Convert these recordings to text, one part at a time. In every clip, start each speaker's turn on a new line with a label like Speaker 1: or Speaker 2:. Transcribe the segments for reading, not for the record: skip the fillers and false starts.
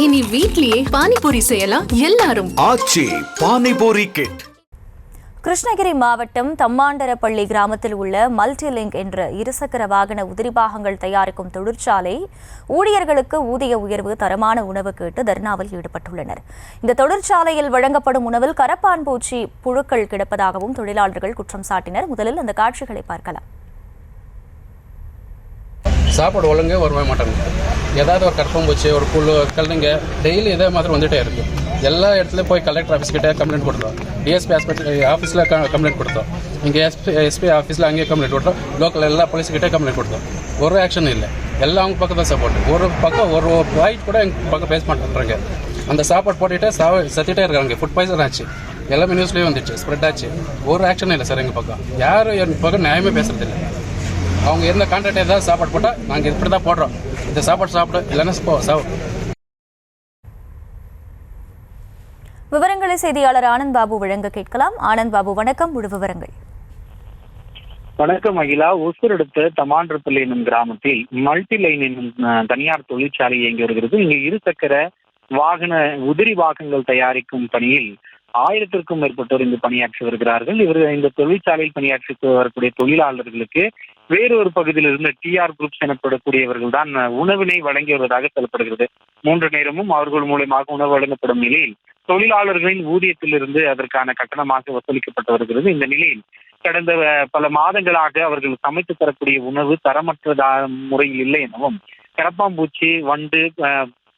Speaker 1: இனி வீட்லயே பானிபூரி செய்யலாம் எல்லாரும்.
Speaker 2: ஆச்சி பானிபூரி கிட்.
Speaker 3: கிருஷ்ணகிரி மாவட்டம் தம்மாண்டரப்பள்ளி கிராமத்தில் உள்ள மல்டிலிங்க் என்ற இருசக்கர வாகன உதிரிபாகங்கள் தயாரிக்கும் தொழிற்சாலை ஊழியர்களுக்கு ஊதிய உயர்வு, தரமான உணவு கேட்டு தர்ணாவில் ஈடுபட்டுள்ளனர். இந்த தொழிற்சாலையில் வழங்கப்படும் உணவில் கரப்பான் பூச்சி புழுக்கள் கிடப்பதாகவும் தொழிலாளர்கள் குற்றம் சாட்டினர். முதலில் அந்த காட்சிகளை பார்க்கலாம்.
Speaker 4: சாப்பாடு ஒழுங்கே வரவே மாட்டாங்க. ஏதாவது ஒரு கரப்பாம்பூச்சி, ஒரு புழு, கல்லுங்க டெய்லி இதே மாதிரி வந்துகிட்டே இருக்குது. எல்லா இடத்துலையும் போய் கலெக்டர் ஆஃபீஸ்கிட்ட கம்ப்ளைண்ட் கொடுத்தோம், டிஎஸ்பி ஆஃபீஸில் கம்ப்ளைண்ட் கொடுத்தோம், இங்கே எஸ்பி ஆஃபீஸில் அங்கேயே கம்ப்ளைண்ட் கொடுத்தோம், லோக்கல் எல்லா போலீஸ்கிட்டே கம்ப்ளைண்ட் கொடுத்தோம். ஒரு ஆக்ஷன் இல்லை. எல்லாம் அவங்க பக்கம் தான் சப்போர்ட். ஒரு பக்கம் ஒரு பாயிண்ட் கூட எங்கள் பக்கம் பேச மாட்டேன்றாங்க. அந்த சாப்பாடு போட்டுகிட்டே சத்திட்டே இருக்காங்க. ஃபுட் பாய்சன் ஆச்சு, எல்லாமே நியூஸ்லேயும் வந்துச்சு, ஸ்ப்ரெட் ஆச்சு. ஒரு ஆக்ஷன் இல்லை சார். எங்கள் பக்கம் யாரும் எங்கள் பக்கம் நியாயமே பேசுறது இல்லை. அவங்க இருந்த கான்ட்ராக்ட் ஏதாவது சாப்பாடு போட்டால் நாங்கள் இப்படி தான் போடுறோம், இந்த சாப்பாடு சாப்பிட இல்லைன்னா
Speaker 3: விவரங்களை செய்தியாளர் ஆனந்த் பாபு வழங்க கேட்கலாம். ஆனந்த் பாபு, வணக்கம். முழு விவரங்கள்.
Speaker 5: வணக்கம் அகிலா. ஒசூர் அடுத்த தமாண்டரப்பள்ளி என்னும் கிராமத்தில் மல்டிலைன் என்னும் தனியார் தொழிற்சாலை இயங்கி வருகிறது. இங்கு இருசக்கர வாகன உதிரி பாகங்கள் தயாரிக்கும் பணியில் 1000க்கும் மேற்பட்டோர் இங்கு பணியாற்றி வருகிறார்கள். இந்த தொழிற்சாலையில் பணியாற்றி வரக்கூடிய தொழிலாளர்களுக்கு வேறொரு பகுதியில் இருந்த டிஆர் குரூப்ஸ் எனப்படக்கூடியவர்கள் தான் உணவினை வழங்கி வருவதாக சொல்லப்படுகிறது. 3 நேரமும் அவர்கள் மூலமாக உணவு வழங்கப்படும் நிலையில் தொழிலாளர்களின் ஊதியத்திலிருந்து அதற்கான கட்டணமாக வசூலிக்கப்பட்டு வருகிறது. இந்த நிலையில் கடந்த பல மாதங்களாக அவர்கள் சமைத்து தரக்கூடிய உணவு தரமற்ற முறையில் இல்லை எனவும், கரப்பாம்பூச்சி, வண்டு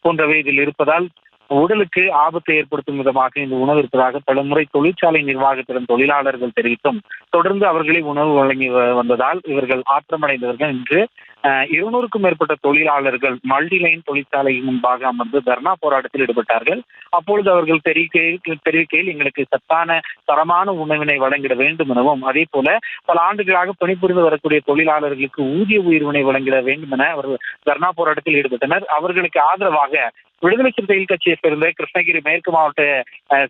Speaker 5: போன்றவை இதில் இருப்பதால் உடலுக்கு ஆபத்தை ஏற்படுத்தும் விதமாக இந்த உணவு இருப்பதாக பலமுறை தொழிற்சாலை நிர்வாகத்திடம் தொழிலாளர்கள் தெரிவித்தும் தொடர்ந்து அவர்களே உணவு வழங்கி வந்ததால் இவர்கள் ஆத்திரமடைந்தவர்கள் இன்று 200க்கும் மேற்பட்ட தொழிலாளர்கள் மல்டிலைன் தொழிற்சாலை முன்பாக அமர்ந்து தர்ணா போராட்டத்தில் ஈடுபட்டார்கள். அப்பொழுது அவர்கள் தெரிவிக்கையில் எங்களுக்கு சத்தான தரமான உணவினை வழங்கிட வேண்டும் எனவும், அதே போல பல ஆண்டுகளாக பணிபுரிந்து வரக்கூடிய தொழிலாளர்களுக்கு ஊதிய உயர்வினை வழங்கிட வேண்டும் என அவர்கள் தர்ணா போராட்டத்தில் ஈடுபட்டனர். அவர்களுக்கு ஆதரவாக விடுதலை சிறுத்தைகள் கட்சியை சேர்ந்த கிருஷ்ணகிரி மேற்கு மாவட்ட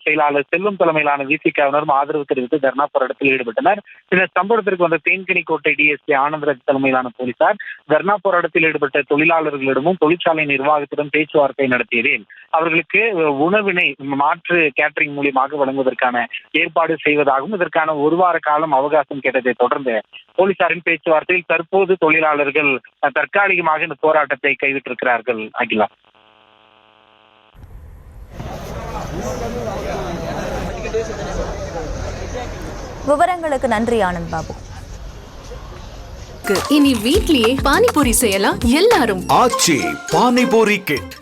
Speaker 5: செயலாளர் செல்வம் தலைமையிலான விசிகாவினரும் ஆதரவு தெரிவித்து தர்ணா போராட்டத்தில் ஈடுபட்டனர். இந்த சம்பவத்திற்கு வந்த தேன்கனிக்கோட்டை டிஎஸ்பி ஆனந்தராஜ் தலைமையிலான போலீசார் தர்ணா போராட்டத்தில் ஈடுபட்ட தொழிலாளர்களிடமும் தொழிற்சாலை நிர்வாகத்திடம் பேச்சுவார்த்தை நடத்தியதில் அவர்களுக்கு உணவினை மாற்று கேட்டரிங் மூலியமாக வழங்குவதற்கான ஏற்பாடு செய்வதாகவும், இதற்கான 1 வார காலம் அவகாசம் கேட்டதை தொடர்ந்து போலீசாரின் பேச்சுவார்த்தையில் தற்போது தொழிலாளர்கள் தற்காலிகமாக இந்த போராட்டத்தை கைவிட்டிருக்கிறார்கள். அகிலா,
Speaker 3: விவரங்களுக்கு நன்றி ஆனந்த் பாபு.
Speaker 1: இனி வீட்லயே பானிபூரி செய்யலாம் எல்லாரும்.
Speaker 2: ஆச்சி பானிபூரி கிட்.